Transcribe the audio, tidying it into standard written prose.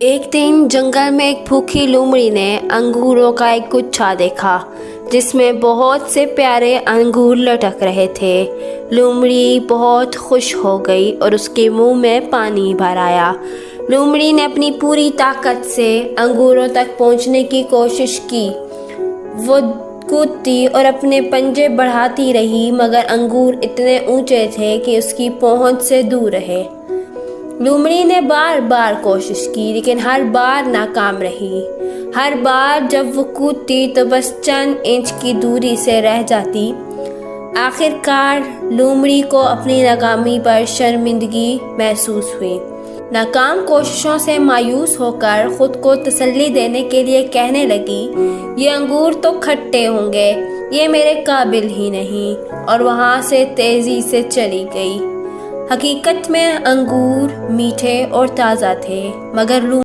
ایک دن جنگل میں ایک بھوکی لومڑی نے انگوروں کا ایک گچھا دیکھا جس میں بہت سے پیارے انگور لٹک رہے تھے۔ لومڑی بہت خوش ہو گئی اور اس کے منہ میں پانی بھر آیا۔ لومڑی نے اپنی پوری طاقت سے انگوروں تک پہنچنے کی کوشش کی۔ وہ کودتی اور اپنے پنجے بڑھاتی رہی مگر انگور اتنے اونچے تھے کہ اس کی پہنچ سے دور رہے۔ لومڑی نے بار بار کوشش کی لیکن ہر بار ناکام رہی۔ ہر بار جب وہ کودتی تو بس چند انچ کی دوری سے رہ جاتی۔ آخر کار لومڑی کو اپنی ناکامی پر شرمندگی محسوس ہوئی۔ ناکام کوششوں سے مایوس ہو کر خود کو تسلی دینے کے لیے کہنے لگی، یہ انگور تو کھٹے ہوں گے، یہ میرے قابل ہی نہیں، اور وہاں سے تیزی سے چلی گئی۔ حقیقت میں انگور میٹھے اور تازہ تھے مگر